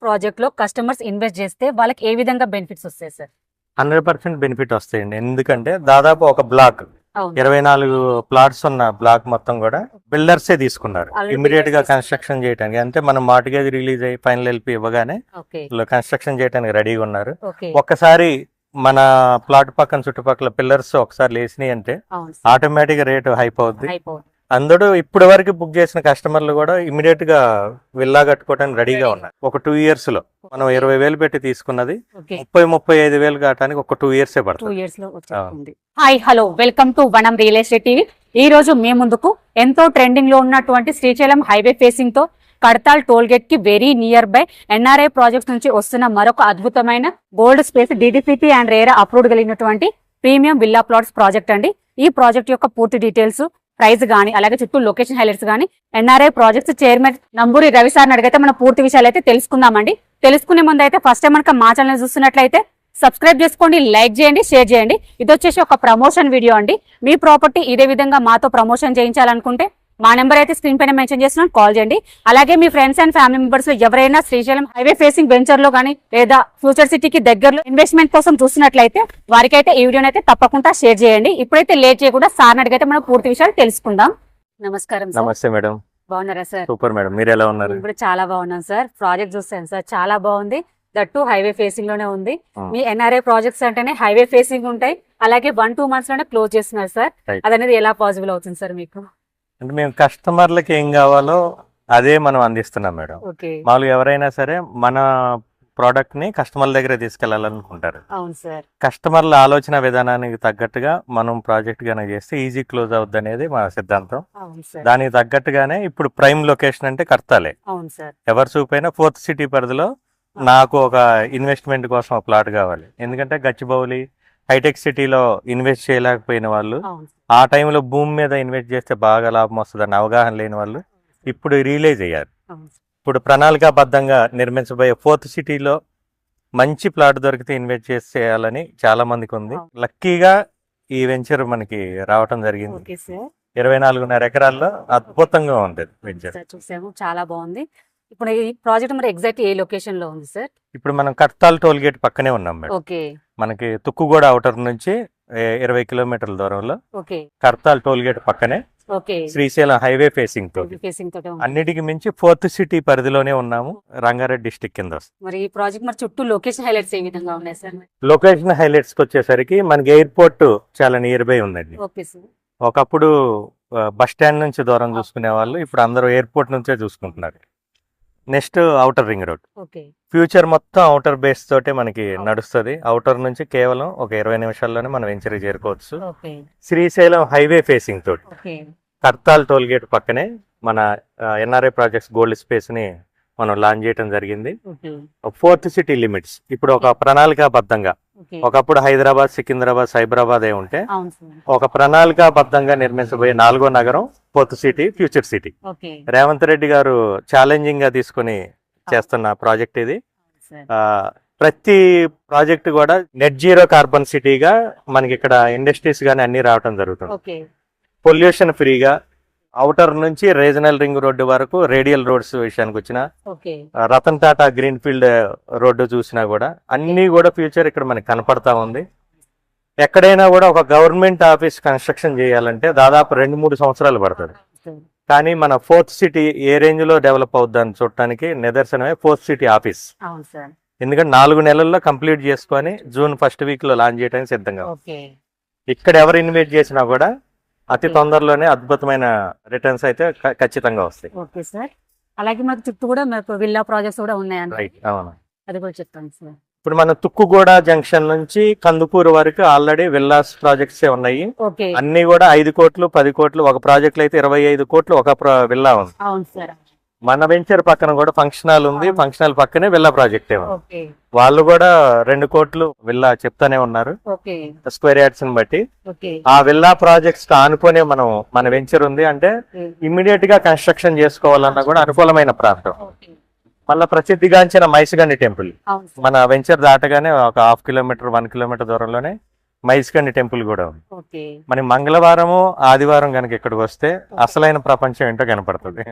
Project లో customers invest చేస్తే వాళ్ళకి ఏ విధంగా బెనిఫిట్స్ వస్తాయి సార్? 100% బెనిఫిట్ వస్తాయండి. ఎందుకంటే దాదాపు ఒక బ్లాక్ అవును 24 ప్లాట్స్ ఉన్న బ్లాక్ మొత్తం కూడా బిల్డర్సే తీసుకున్నారు Already ఇమ్మీడియట్ గా builders కన్స్ట్రక్షన్ చేయడానికి. అంటే మనం మార్టిగేజ్ రిలీజ్ అయ్యి ఫైనల్ ఎల్పి ఇవ్వగానే ఓకే కన్స్ట్రక్షన్ చేయడానికి రెడీగా ఉన్నారు. ఓకే ఒక్కసారి మన ప్లాట్ పక్కన చుట్టుపక్కల పిల్లర్స్ ఒకసారి లేసినాయి అంటే అవును ఆటోమేటిక్ గా రేటు హైప్ అవుద్ది. అయిపోతుంది. అందరూ ఇప్పటి వరకు బుక్ చేసిన కస్టమర్లు కూడా ఇమీడియట్ గా విల్లా కట్టుకోవడానికి రెడీగా ఉన్నారు. ఒక 2 years లో మనం 20,000 పెట్టి తీసుకున్నది ఓకే 35,000 కావడానికి ఒక 2 years 2 పడుతుంది. years లో వచ్చేస్తుంది. హాయ్ హలో వెల్కమ్ టు వనం రియల్ ఎస్టేట్ టీవీ. ఈ రోజు మీ ముందుకు ఎంతో ట్రెండింగ్ లో ఉన్నటువంటి శ్రీశైలం హైవే ఫేసింగ్ తో కడతాల్ టోల్ గేట్ కి very near by NRI projects నుంచి వస్తున్న మరొక అద్భుతమైన gold space DDCP and RERA approved కలిగినటువంటి ప్రీమియం విల్లా ప్లాట్స్ ప్రాజెక్ట్ అండి. ఈ ప్రాజెక్ట్ యొక్క పూర్తి డీటెయిల్స్, ప్రైస్ గానీ, అలాగే చుట్టూ లొకేషన్ హైలైట్స్ గానీ NRI projects chairman Namburi Ravi sir అడిగితే మన పూర్తి విషయాలు అయితే తెలుసుకుందామండి. తెలుసుకునే ముందు అయితే ఫస్ట్ టైం మనకు మా ఛానల్ చూస్తున్నట్లయితే సబ్స్క్రైబ్ చేసుకోండి, లైక్ చేయండి, షేర్ చేయండి. ఇది వచ్చేసి ఒక ప్రమోషన్ వీడియో అండి. మీ ప్రాపర్టీ ఇదే విధంగా మాతో ప్రమోషన్ చేయించాలనుకుంటే మా నెంబర్ అయితే స్క్రీన్ పైన మెన్షన్ చేస్తున్నాను, కాల్ చేయండి. అలాగే మీ ఫ్రెండ్స్ అండ్ ఫ్యామిలీ మెంబర్స్ లో ఎవరైనా శ్రీశైలం హైవే ఫేసింగ్ వెంచర్ లో కానీ లేదా ఫ్యూచర్ సిటీకి దగ్గరలో ఇన్వెస్ట్మెంట్ కోసం చూస్తున్నట్లయితే వారికైతే ఈ వీడియోని అయితే తప్పకుండా షేర్ చేయండి. ఇప్పుడైతే లేట్ చేయకుండా సార్ అడిగితే మనం పూర్తి విషయాలు తెలుసుకుందాం. నమస్కారం సార్. నమస్తే మేడం. బాగున్నారా సార్? సూపర్ మేడం, మీరు ఎలా ఉన్నారు? ఇప్పుడు చాలా బాగున్నాను సార్. ప్రాజెక్ట్ చూస్తాను సార్, చాలా బాగుంది. దట్టు హైవే ఫేసింగ్ లోనే ఉంది. మీ ఎన్ఆర్ఐ ప్రాజెక్ట్స్ అంటేనే హైవే ఫేసింగ్ ఉంటాయి, అలాగే 1-2 months లోనే క్లోజ్ చేస్తున్నారు సార్. అదనేది ఎలా పాసిబుల్ అవుతుంది సార్ మీకు? అంటే మేము కస్టమర్లకి ఏం కావాలో అదే మనం అందిస్తున్నాం మేడం. ఓకే మామూలుగా ఎవరైనా సరే మన ప్రోడక్ట్ ని కస్టమర్ల దగ్గర తీసుకెళ్లాలనుకుంటారు. అవును సార్. కస్టమర్ల ఆలోచన విధానానికి తగ్గట్టుగా మనం ప్రాజెక్ట్ గానే చేస్తే ఈజీ క్లోజ్ అవుద్ది అనేది మా సిద్ధాంతం. అవును సార్. దానికి తగ్గట్టుగానే ఇప్పుడు ప్రైమ్ లొకేషన్ అంటే కర్తాలే. అవును సార్. ఎవరి చూపైనా 4th సిటీ పరిధిలో నాకు ఒక ఇన్వెస్ట్మెంట్ కోసం ఒక ప్లాట్ కావాలి. ఎందుకంటే గచ్చిబౌలి హైటెక్ సిటీలో ఇన్వెస్ట్ చేయలేకపోయిన వాళ్ళు, అవును ఆ టైంలో భూమి మీద ఇన్వెస్ట్ చేస్తే బాగా లాభం వస్తుందని అవగాహన లేని వాళ్ళు ఇప్పుడు రియలైజ్ అయ్యారు. అవును సార్. ఇప్పుడు ప్రణాళికాబద్ధంగా నిర్మించబోయే 4th సిటీలో మంచి ప్లాట్ దొరికితే ఇన్వెస్ట్ చేయాలని చాలా మందికి ఉంది. లక్కీగా ఈ వెంచర్ మనకి రావటం జరిగింది. Okay sir. 24.5 ఎకరాల్లో అద్భుతంగా ఉంది వెంచర్. సార్ చూసాము, చాలా బాగుంది. ఇప్పుడు ఈ ప్రాజెక్ట్ మరి ఎగ్జాక్ట్ ఏ లొకేషన్ లో ఉంది సార్? ఇప్పుడు మనం కర్తాల్ టోల్ గేట్ పక్కనే ఉన్నాం మేడం. ఓకే మనకి తుక్కుగూడ అవుటర్ నుంచి 20 కిలోమీటర్ల దూరంలో ఓకే కర్తాల్ టోల్ గేట్ పక్కనే ఓకే శ్రీశైలం హైవే ఫేసింగ్ తో. ఫేసింగ్ తోటే ఉంది. అన్నిటికి మించి 4th సిటీ పరిధిలోనే ఉన్నాము, రంగారెడ్డి డిస్టిక్ కింద వస్తుంది. మరి ఈ ప్రాజెక్ట్ మరి చుట్టూ లొకేషన్ హైలైట్స్ ఏ విధంగా ఉన్నాయి సార్? లొకేషన్ హైలైట్స్ కి వచ్చేసరికి మనకి ఎయిర్పోర్ట్ చాలా నియర్ బై ఉందండి. Okay sir. ఒకప్పుడు బస్ స్టాండ్ నుంచి దూరం చూసుకునే వాళ్ళు ఇప్పుడు అందరూ ఎయిర్పోర్ట్ నుంచే చూసుకుంటున్నారు. Next outer ring road. Okay future మొత్తం ఔటర్ బేస్ తోటే మనకి నడుస్తుంది. ఔటర్ నుంచి కేవలం ఒక 20 నిమిషాల్లోనే మనం వెంచర్ చేరుకోవచ్చు. ఓకే శ్రీశైలం హైవే ఫేసింగ్ తోటి ఓకే కర్తాల్ టోల్ గేట్ పక్కనే మన ఎన్ఆర్ఐ ప్రాజెక్ట్స్ గోల్డ్ స్పేస్ ని మనం లాంచ్ చేయడం జరిగింది. ఓకే 4th సిటీ లిమిట్స్ ఇప్పుడు ఒక ప్రణాళికాబద్ధంగా, ఓకే ఒకప్పుడు హైదరాబాద్, సికింద్రాబాద్, సైబరాబాద్ ఏ ఉంటే అవును సార్. ఒక ప్రణాళికాబద్ధంగా నిర్మించబోయే 4వ నగరం 4th city, future city. Okay Revanth Reddy గారు ఛాలెంజింగ్ గా తీసుకుని చేస్తున్న ప్రాజెక్ట్ ఇది. సార్. ప్రతి ప్రాజెక్ట్ కూడా నెట్ జీరో కార్బన్ సిటీగా మనకి ఇక్కడ ఇండస్ట్రీస్ గానీ అన్ని రావడం జరుగుతుంది. ఓకే పొల్యూషన్ ఫ్రీగా ఔటర్ నుంచి రీజనల్ రింగ్ రోడ్డు వరకు రేడియల్ రోడ్స్ విషయానికి వచ్చిన okay Ratan Tata green field road చూసినా కూడా అన్ని కూడా ఫ్యూచర్ ఇక్కడ మనకి కనపడతా ఉంది. ఎక్కడైనా కూడా ఒక గవర్నమెంట్ ఆఫీస్ కన్స్ట్రక్షన్ చేయాలంటే దాదాపు 2-3 సంవత్సరాలు పడుతుంది. సార్. కానీ మన 4th సిటీ ఏ రేంజ్ లో డెవలప్ అవుద్దని చూడటానికి నిదర్శనమే 4th సిటీ ఆఫీస్. అవును సార్. ఎందుకంటే 4 నెలల్లో కంప్లీట్ చేసుకొని జూన్ 1st వీక్ లో లాంచ్ చేయడానికి సిద్ధంగా ఉంది. ఓకే ఇక్కడ ఎవరు ఇన్వెస్ట్ చేసినా కూడా అతి తొందరలోనే అద్భుతమైన రిటర్న్స్ అయితే ఖచ్చితంగా వస్తాయి. Okay sir. అలాగే మనకు చుట్టూ కూడా మనకు విల్లా ప్రాజెక్ట్స్ కూడా ఉన్నాయండి. రైట్, అవును. అది కూడా చెప్తాను సార్. ఇప్పుడు మన తుక్కుగూడ జంక్షన్ నుంచి కందుకూరు వరకు ఆల్రెడీ విల్లాస్ ప్రాజెక్ట్స్ ఉన్నాయి. ఓకే అన్ని కూడా 5 కోట్లు 10 కోట్లు, ఒక ప్రాజెక్ట్ అయితే 25 కోట్లు ఒక విల్లా ఉంది. అవును సార్. మన వెంచర్ పక్కన కూడా ఫంక్షన్ హాల్ ఉంది, ఫంక్షన్ హాల్ పక్కనే విల్లా ప్రాజెక్ట్ ఉంది. ఓకే వాళ్ళు కూడా 2 కోట్లు విల్లా చెప్తానే ఉన్నారు ఓకే స్క్వేర్ యార్డ్స్ ని బట్టి. ఓకే ఆ విల్లా ప్రాజెక్ట్స్ ఆనుకునే మన వెంచర్ ఉంది. అంటే ఇమ్మీడియట్ గా కన్స్ట్రక్షన్ చేసుకోవాలన్నా కూడా అనుకూలమైన ప్రాంతం. ఓకే మళ్ళీ ప్రసిద్ధిగాంచిన మైసిగండి టెంపుల్ అవును సార్. మన వెంచర్ దాటగానే ఒక 1/2 కిలోమీటర్ 1 కిలోమీటర్ దూరంలోనే మైసిగండి టెంపుల్ కూడా ఉంది. ఓకే మన మంగళవారము ఆదివారం కనుక ఇక్కడికి వస్తే అసలైన ప్రపంచం ఏంటో కనపడుతుంది.